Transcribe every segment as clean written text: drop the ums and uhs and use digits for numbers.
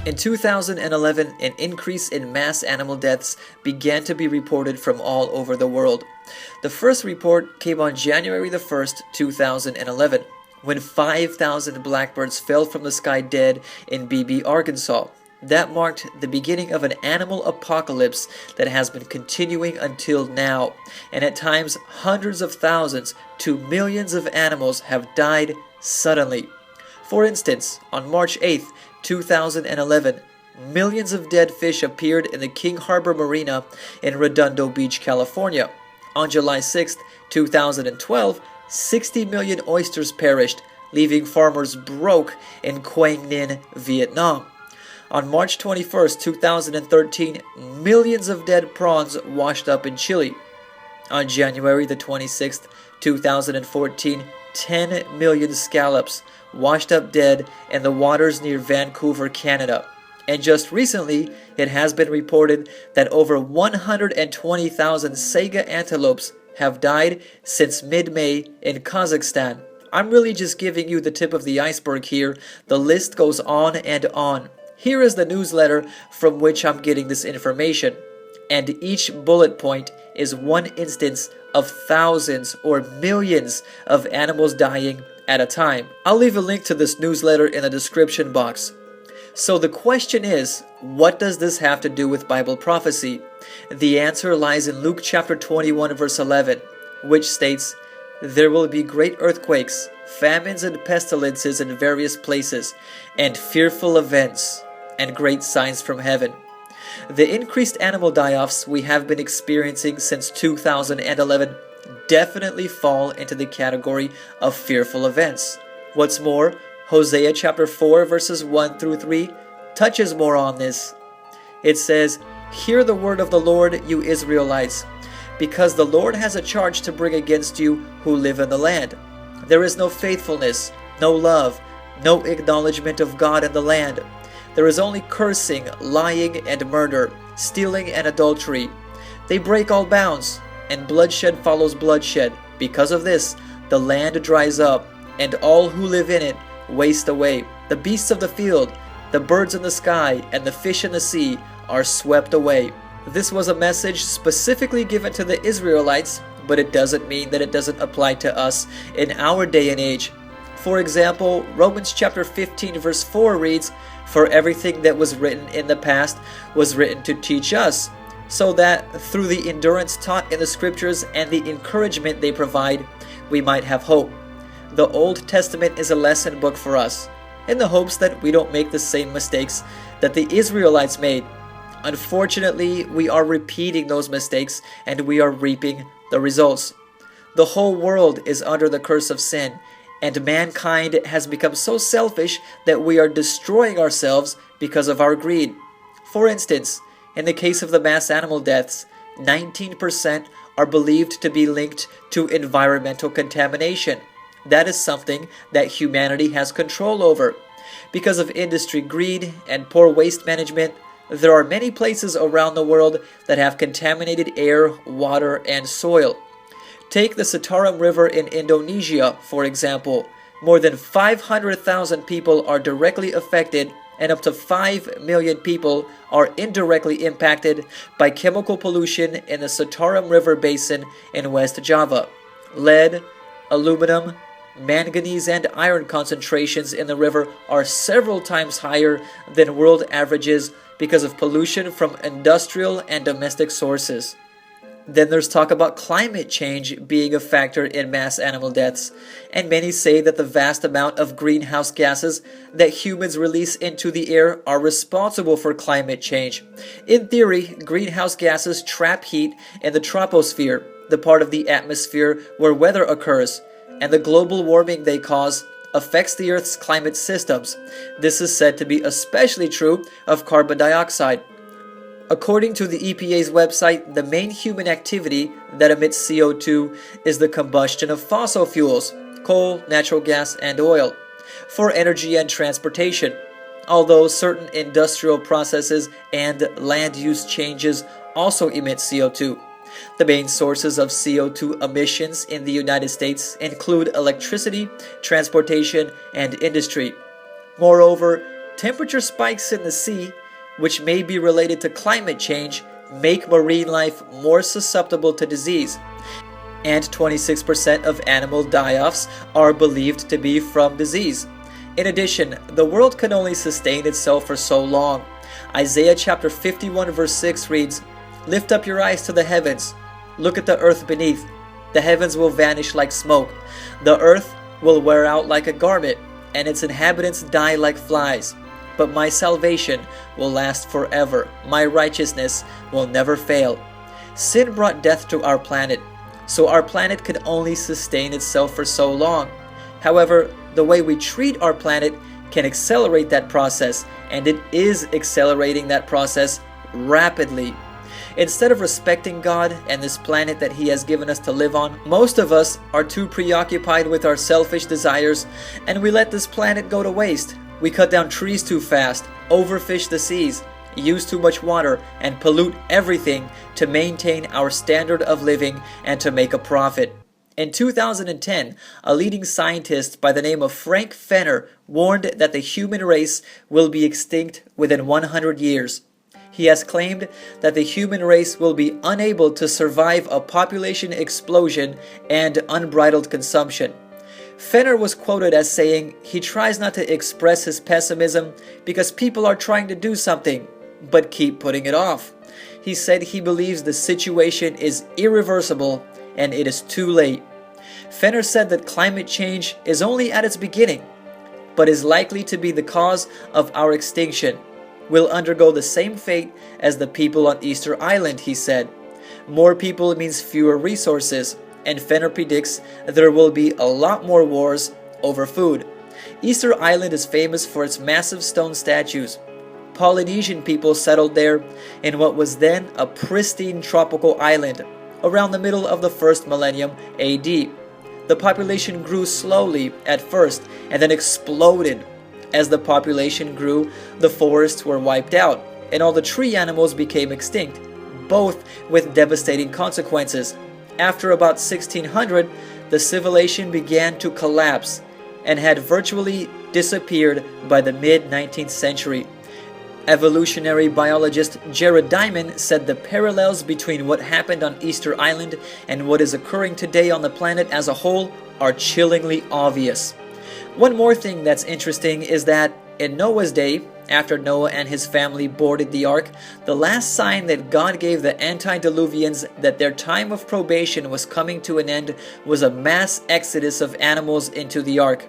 In 2011, an increase in mass animal deaths began to be reported from all over the world. The first report came on January the 1st, 2011, when 5,000 blackbirds fell from the sky dead in Beebe, Arkansas. That marked the beginning of an animal apocalypse that has been continuing until now, and at times hundreds of thousands to millions of animals have died suddenly. For instance, on March 8, 2011, millions of dead fish appeared in the King Harbor Marina in Redondo Beach, California. On July 6, 2012, 60 million oysters perished, leaving farmers broke in Quang Ninh, Vietnam. On March 21, 2013, millions of dead prawns washed up in Chile. On January the 26th, 2014, 10 million scallops washed up dead in the waters near Vancouver, Canada. And just recently, it has been reported that over 120,000 Saiga antelopes have died since mid-May in Kazakhstan. I'm really just giving you the tip of the iceberg here. The list goes on and on. Here is the newsletter from which I'm getting this information. And each bullet point is one instance of thousands or millions of animals dying at a time. I'll leave a link to this newsletter in the description box. So the question is, what does this have to do with Bible prophecy? The answer lies in Luke chapter 21 verse 11, which states, "There will be great earthquakes, famines and pestilences in various places, and fearful events, and great signs from heaven." The increased animal die-offs we have been experiencing since 2011 definitely fall into the category of fearful events. What's more, Hosea chapter 4 verses 1 through 3 touches more on this. It says, "Hear the word of the Lord, you Israelites, because the Lord has a charge to bring against you who live in the land. There is no faithfulness, no love, no acknowledgement of God in the land. There is only cursing, lying, and murder, stealing and adultery. They break all bounds, and bloodshed follows bloodshed. Because of this, the land dries up, and all who live in it waste away. The beasts of the field, the birds in the sky, and the fish in the sea are swept away." This was a message specifically given to the Israelites, but it doesn't mean that it doesn't apply to us in our day and age. For example, Romans chapter 15 verse 4 reads, "For everything that was written in the past was written to teach us, so that through the endurance taught in the scriptures and the encouragement they provide, we might have hope." The Old Testament is a lesson book for us, in the hopes that we don't make the same mistakes that the Israelites made. Unfortunately, we are repeating those mistakes and we are reaping the results. The whole world is under the curse of sin, and mankind has become so selfish that we are destroying ourselves because of our greed. For instance, in the case of the mass animal deaths, 19% are believed to be linked to environmental contamination. That is something that humanity has control over. Because of industry greed and poor waste management, there are many places around the world that have contaminated air, water, and soil. Take the Citarum River in Indonesia, for example. More than 500,000 people are directly affected, and up to 5 million people are indirectly impacted by chemical pollution in the Citarum River basin in West Java. Lead, aluminum, manganese, and iron concentrations in the river are several times higher than world averages because of pollution from industrial and domestic sources. Then there's talk about climate change being a factor in mass animal deaths, and many say that the vast amount of greenhouse gases that humans release into the air are responsible for climate change. In theory, greenhouse gases trap heat in the troposphere, the part of the atmosphere where weather occurs, and the global warming they cause affects the Earth's climate systems. This is said to be especially true of carbon dioxide. According to the EPA's website, the main human activity that emits CO2 is the combustion of fossil fuels, coal, natural gas, and oil, for energy and transportation, although certain industrial processes and land use changes also emit CO2. The main sources of CO2 emissions in the United States include electricity, transportation, and industry. Moreover, Temperature spikes in the sea, which may be related to climate change, make marine life more susceptible to disease. And 26% of animal die-offs are believed to be from disease. In addition, the world can only sustain itself for so long. Isaiah chapter 51 verse 6 reads, "Lift up your eyes to the heavens. Look at the earth beneath. The heavens will vanish like smoke. The earth will wear out like a garment, and its inhabitants die like flies. But my salvation will last forever. My righteousness will never fail." Sin brought death to our planet, so our planet could only sustain itself for so long. However, the way we treat our planet can accelerate that process, and it is accelerating that process rapidly. Instead of respecting God and this planet that He has given us to live on, most of us are too preoccupied with our selfish desires, and we let this planet go to waste. We cut down trees too fast, overfish the seas, use too much water, and pollute everything to maintain our standard of living and to make a profit. In 2010, a leading scientist by the name of Fenner warned that the human race will be extinct within 100 years. He has claimed that the human race will be unable to survive a population explosion and unbridled consumption. Fenner was quoted as saying he tries not to express his pessimism because people are trying to do something, but keep putting it off. He said he believes the situation is irreversible and it is too late. Fenner said that climate change is only at its beginning, but is likely to be the cause of our extinction. We'll undergo the same fate as the people on Easter Island, he said. More people means fewer resources, and Fenner predicts there will be a lot more wars over food. Easter Island is famous for its massive stone statues. Polynesian people settled there in what was then a pristine tropical island around the middle of the first millennium AD. The population grew slowly at first and then exploded. As the population grew, the forests were wiped out and all the tree animals became extinct, both with devastating consequences. After about 1600, the civilization began to collapse and had virtually disappeared by the mid-19th century. Evolutionary biologist Jared Diamond said the parallels between what happened on Easter Island and what is occurring today on the planet as a whole are chillingly obvious. One more thing that's interesting is that in Noah's day, after Noah and his family boarded the ark, the last sign that God gave the antediluvians that their time of probation was coming to an end was a mass exodus of animals into the ark.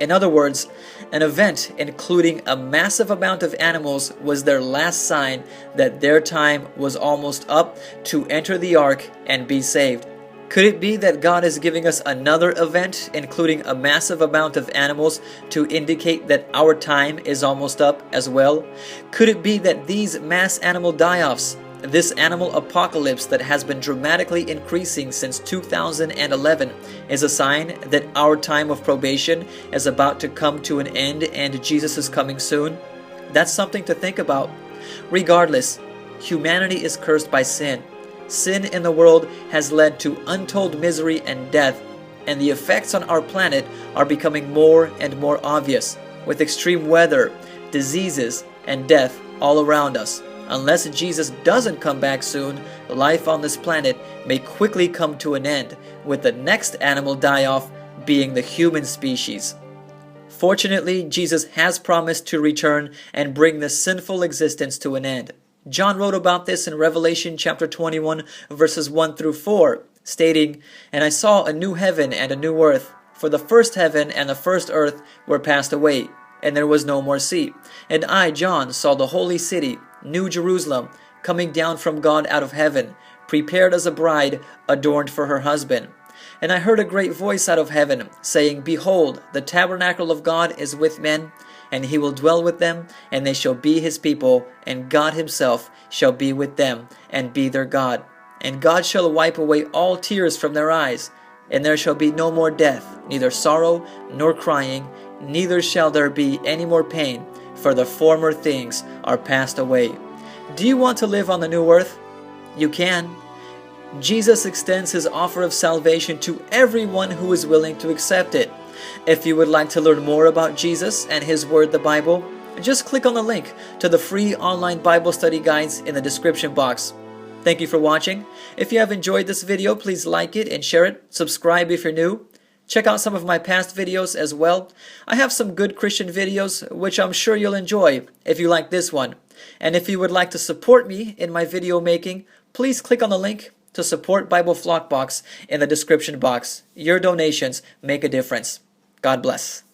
In other words, an event including a massive amount of animals was their last sign that their time was almost up to enter the ark and be saved. Could it be that God is giving us another event, including a massive amount of animals, to indicate that our time is almost up as well? Could it be that these mass animal die-offs, this animal apocalypse that has been dramatically increasing since 2011, is a sign that our time of probation is about to come to an end and Jesus is coming soon? That's something to think about. Regardless, humanity is cursed by sin. Sin in the world has led to untold misery and death, and the effects on our planet are becoming more and more obvious, with extreme weather, diseases, and death all around us. Unless Jesus doesn't come back soon, life on this planet may quickly come to an end, with the next animal die-off being the human species. Fortunately, Jesus has promised to return and bring the sinful existence to an end. John wrote about this in Revelation chapter 21, verses 1 through 4, stating, "And I saw a new heaven and a new earth, for the first heaven and the first earth were passed away, and there was no more sea. And I, John, saw the holy city, New Jerusalem, coming down from God out of heaven, prepared as a bride adorned for her husband. And I heard a great voice out of heaven, saying, Behold, the tabernacle of God is with men, and he will dwell with them, and they shall be his people, and God himself shall be with them, and be their God. And God shall wipe away all tears from their eyes, and there shall be no more death, neither sorrow nor crying, neither shall there be any more pain, for the former things are passed away." Do you want to live on the new earth? You can. Jesus extends his offer of salvation to everyone who is willing to accept it. If you would like to learn more about Jesus and his word, the Bible, just click on the link to the free online Bible study guides in the description box. Thank you for watching. If you have enjoyed this video, please like it and share it. Subscribe if you're new. Check out some of my past videos as well. I have some good Christian videos, which I'm sure you'll enjoy if you like this one. And if you would like to support me in my video making, please click on the link to support Bible Flock Box in the description box. Your donations make a difference. God bless.